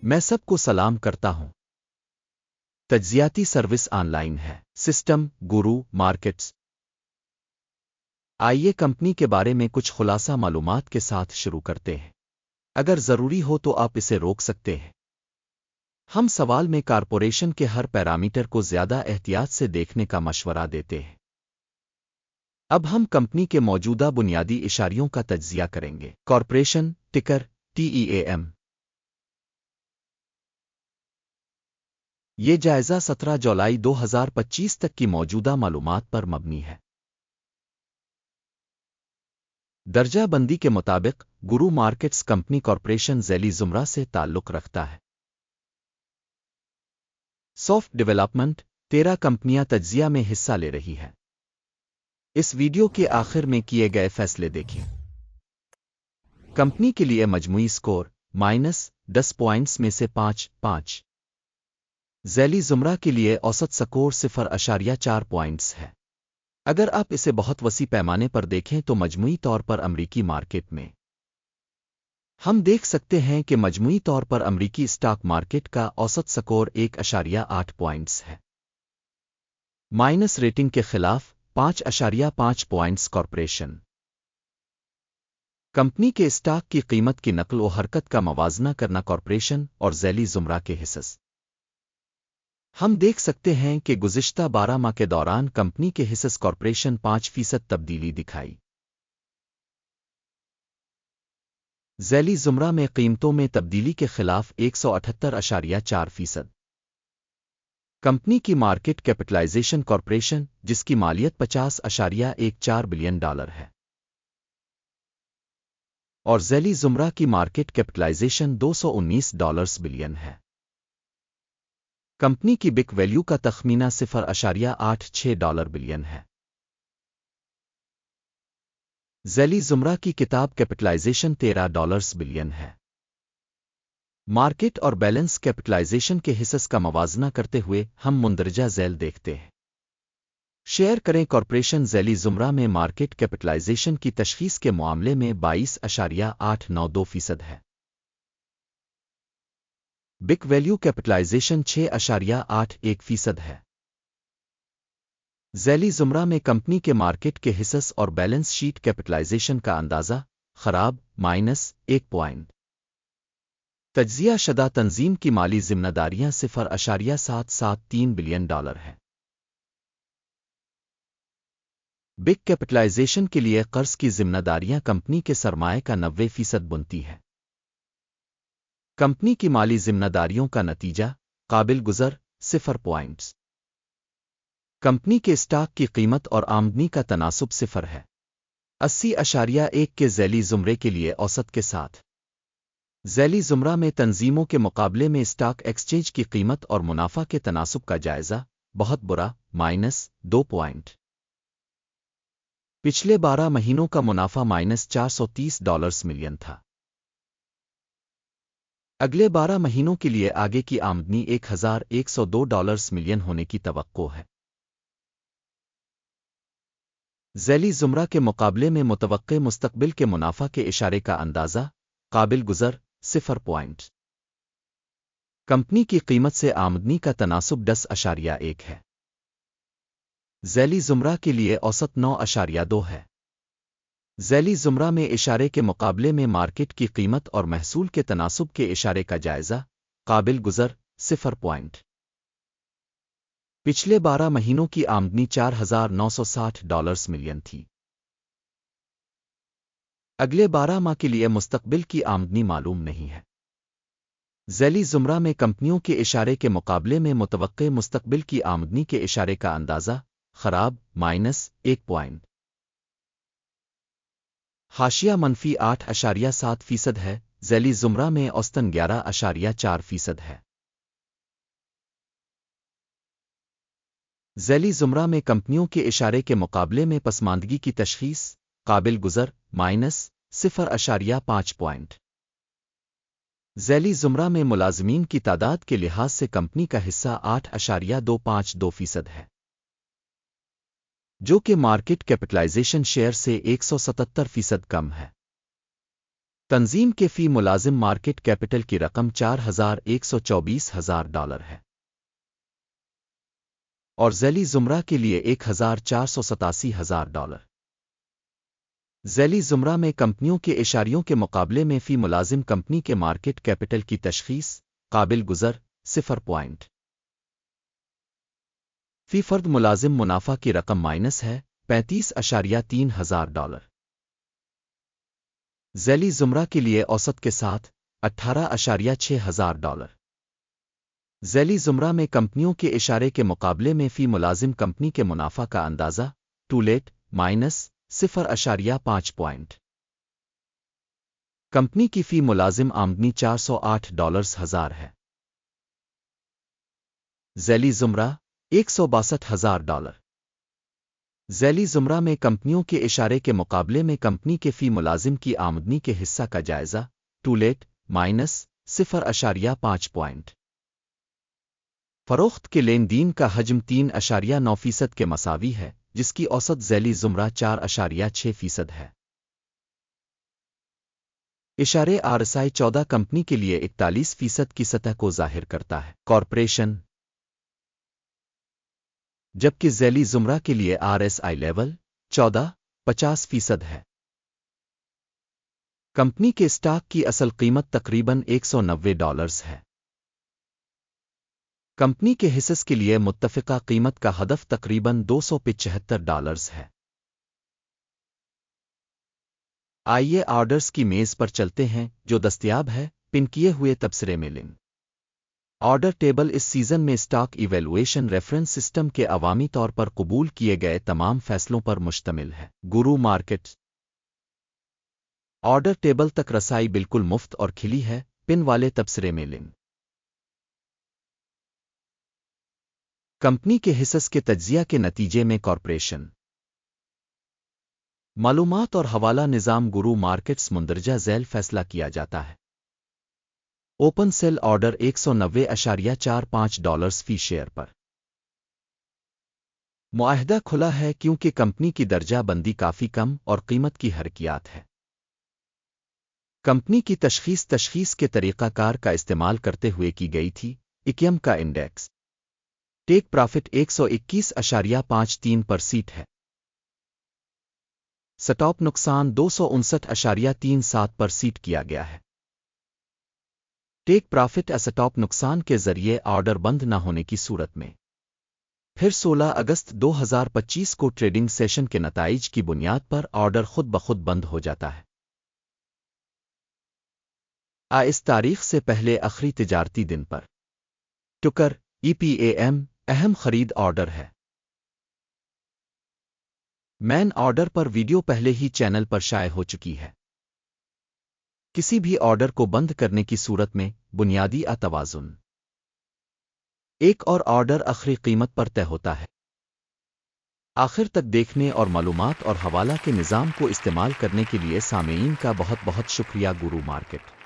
میں سب کو سلام کرتا ہوں۔ تجزیاتی سروس آن لائن ہے، سسٹم گورو مارکیٹس۔ آئیے کمپنی کے بارے میں کچھ خلاصہ معلومات کے ساتھ شروع کرتے ہیں۔ اگر ضروری ہو تو آپ اسے روک سکتے ہیں۔ ہم سوال میں کارپوریشن کے ہر پیرامیٹر کو زیادہ احتیاط سے دیکھنے کا مشورہ دیتے ہیں۔ اب ہم کمپنی کے موجودہ بنیادی اشاریوں کا تجزیہ کریں گے۔ کارپوریشن ٹکر TEAM۔ یہ جائزہ 17 جولائی 2025 تک کی موجودہ معلومات پر مبنی ہے۔ درجہ بندی کے مطابق گورو مارکیٹس کمپنی کارپوریشن ذیلی زمرہ سے تعلق رکھتا ہے۔ سافٹ ڈیولپمنٹ 13 کمپنیاں تجزیہ میں حصہ لے رہی ہیں۔ اس ویڈیو کے آخر میں کیے گئے فیصلے دیکھیں۔ کمپنی کے لیے مجموعی سکور -10 پوائنٹس میں سے 5 ذیلی زمرہ کے لیے اوسط سکور 0.4 پوائنٹس ہے۔ اگر آپ اسے بہت وسیع پیمانے پر دیکھیں تو مجموعی طور پر امریکی مارکیٹ میں ہم دیکھ سکتے ہیں کہ مجموعی طور پر امریکی اسٹاک مارکیٹ کا اوسط سکور 1.8 پوائنٹس ہے۔ مائنس ریٹنگ کے خلاف 5.5 پوائنٹس کارپوریشن کمپنی کے اسٹاک کی قیمت کی نقل و حرکت کا موازنہ کرنا کارپوریشن اور ذیلی زمرہ کے حصص۔ ہم دیکھ سکتے ہیں کہ گزشتہ 12 ماہ کے دوران کمپنی کے حصص کارپوریشن 5% تبدیلی دکھائی۔ ذیلی زمرہ میں قیمتوں میں تبدیلی کے خلاف 178.4%۔ کمپنی کی مارکیٹ کیپٹلائزیشن کارپوریشن جس کی مالیت $50.14 بلین ہے اور ذیلی زمرہ کی مارکیٹ کیپٹلائزیشن $219 بلین ہے۔ کمپنی کی بک ویلیو کا تخمینہ $0.86 بلین ہے۔ ذیلی زمرہ کی کتاب کیپٹلائزیشن $13 بلین ہے۔ مارکیٹ اور بیلنس کیپٹلائزیشن کے حصص کا موازنہ کرتے ہوئے ہم مندرجہ ذیل دیکھتے ہیں۔ شیئر کریں کارپوریشن ذیلی زمرہ میں مارکیٹ کیپٹلائزیشن کی تشخیص کے معاملے میں 22.892% ہے۔ بک ویلیو کیپٹلائزیشن 6.81% ہے۔ ذیلی زمرہ میں کمپنی کے مارکیٹ کے حصص اور بیلنس شیٹ کیپٹلائزیشن کا اندازہ خراب -1 پوائنٹ۔ تجزیہ شدہ تنظیم کی مالی ذمہ داریاں $0.773 بلین ہے۔ بگ کیپٹلائزیشن کے لیے قرض کی ذمہ داریاں کمپنی کے سرمائے کا 90% بنتی ہے۔ کمپنی کی مالی ذمہ داریوں کا نتیجہ قابل گزر 0 پوائنٹس۔ کمپنی کے اسٹاک کی قیمت اور آمدنی کا تناسب 0 ہے۔ 80.1 کے ذیلی زمرے کے لیے اوسط کے ساتھ ذیلی زمرہ میں تنظیموں کے مقابلے میں اسٹاک ایکسچینج کی قیمت اور منافع کے تناسب کا جائزہ بہت برا -2 پوائنٹ۔ پچھلے 12 مہینوں کا منافع $430 ملین تھا۔ اگلے 12 مہینوں کے لیے آگے کی آمدنی $1,102 ملین ہونے کی توقع ہے۔ ذیلی زمرہ کے مقابلے میں متوقع مستقبل کے منافع کے اشارے کا اندازہ قابل گزر 0 پوائنٹ۔ کمپنی کی قیمت سے آمدنی کا تناسب 10.1 ہے۔ ذیلی زمرہ کے لیے اوسط 9.2 ہے۔ ذیلی زمرہ میں اشارے کے مقابلے میں مارکیٹ کی قیمت اور محصول کے تناسب کے اشارے کا جائزہ قابل گزر 0 پوائنٹ۔ پچھلے 12 مہینوں کی آمدنی $4,960 ملین تھی۔ اگلے 12 ماہ کے لیے مستقبل کی آمدنی معلوم نہیں ہے۔ ذیلی زمرہ میں کمپنیوں کے اشارے کے مقابلے میں متوقع مستقبل کی آمدنی کے اشارے کا اندازہ خراب -1 پوائنٹ۔ حاشیہ -8.7% ہے۔ ذیلی زمرہ میں اوسطاً 11.4% ہے۔ ذیلی زمرہ میں کمپنیوں کے اشارے کے مقابلے میں پسماندگی کی تشخیص قابل گزر -0.5 پوائنٹ۔ ذیلی زمرہ میں ملازمین کی تعداد کے لحاظ سے کمپنی کا حصہ 8.252% ہے، جو کہ مارکیٹ کیپٹلائزیشن شیئر سے 177% کم ہے۔ تنظیم کے فی ملازم مارکیٹ کیپٹل کی رقم $4,124,000 ہے اور ذیلی زمرہ کے لیے $1,487,000۔ ذیلی زمرہ میں کمپنیوں کے اشاریوں کے مقابلے میں فی ملازم کمپنی کے مارکیٹ کیپٹل کی تشخیص قابل گزر 0 فی فرد ملازم منافع کی رقم مائنس ہے $35,300۔ ذیلی زمرہ کے لیے اوسط کے ساتھ $18,600۔ ذیلی زمرہ میں کمپنیوں کے اشارے کے مقابلے میں فی ملازم کمپنی کے منافع کا اندازہ ٹولیٹ -0.5 کمپنی کی فی ملازم آمدنی $408,000 ہے۔ ذیلی زمرہ $162,000۔ ذیلی زمرہ میں کمپنیوں کے اشارے کے مقابلے میں کمپنی کے فی ملازم کی آمدنی کے حصہ کا جائزہ ٹولیٹ -0.5 فروخت کے لین دین کا حجم 3.9% کے مساوی ہے، جس کی اوسط ذیلی زمرہ 4.6% ہے۔ اشارے RSI 14 کمپنی کے لیے 41% کی سطح کو ظاہر کرتا ہے۔ کارپوریشن جبکہ ذیلی زمرہ کے لیے RSI لیول 14.50% ہے۔ کمپنی کے اسٹاک کی اصل قیمت تقریباً $190 ہے۔ کمپنی کے حصص کے لیے متفقہ قیمت کا ہدف تقریباً $275 ہے۔ آئیے آرڈرز کی میز پر چلتے ہیں جو دستیاب ہے پن کیے ہوئے تبصرے میں لنک۔ آرڈر ٹیبل اس سیزن میں اسٹاک ایویلویشن ریفرنس سسٹم کے عوامی طور پر قبول کیے گئے تمام فیصلوں پر مشتمل ہے۔ گرو مارکیٹ آرڈر ٹیبل تک رسائی بالکل مفت اور کھلی ہے پن والے تبصرے میں لنک۔ کمپنی کے حصص کے تجزیہ کے نتیجے میں کارپوریشن معلومات اور حوالہ نظام گرو مارکیٹس مندرجہ ذیل فیصلہ کیا جاتا ہے۔ اوپن سیل آرڈر $190.45 فی شیئر پر معاہدہ کھلا ہے کیونکہ کمپنی کی درجہ بندی کافی کم اور قیمت کی حرکیات ہے۔ کمپنی کی تشخیص کے طریقہ کار کا استعمال کرتے ہوئے کی گئی تھی۔ اکیم کا انڈیکس ٹیک پرافٹ 121.53% ہے۔ سٹاپ نقصان 259.37% کیا گیا ہے۔ ٹیک پرافٹ اسٹاپ نقصان کے ذریعے آرڈر بند نہ ہونے کی صورت میں پھر 16 اگست 2025 کو ٹریڈنگ سیشن کے نتائج کی بنیاد پر آرڈر خود بخود بند ہو جاتا ہے۔ اس تاریخ سے پہلے آخری تجارتی دن پر ٹکر EPAM اہم خرید آرڈر ہے۔ مین آرڈر پر ویڈیو پہلے ہی چینل پر شائع ہو چکی ہے۔ کسی بھی آرڈر کو بند کرنے کی صورت میں بنیادی توازن ایک اور آرڈر آخری قیمت پر طے ہوتا ہے۔ آخر تک دیکھنے اور معلومات اور حوالہ کے نظام کو استعمال کرنے کے لیے سامعین کا بہت بہت شکریہ۔ گرو مارکیٹ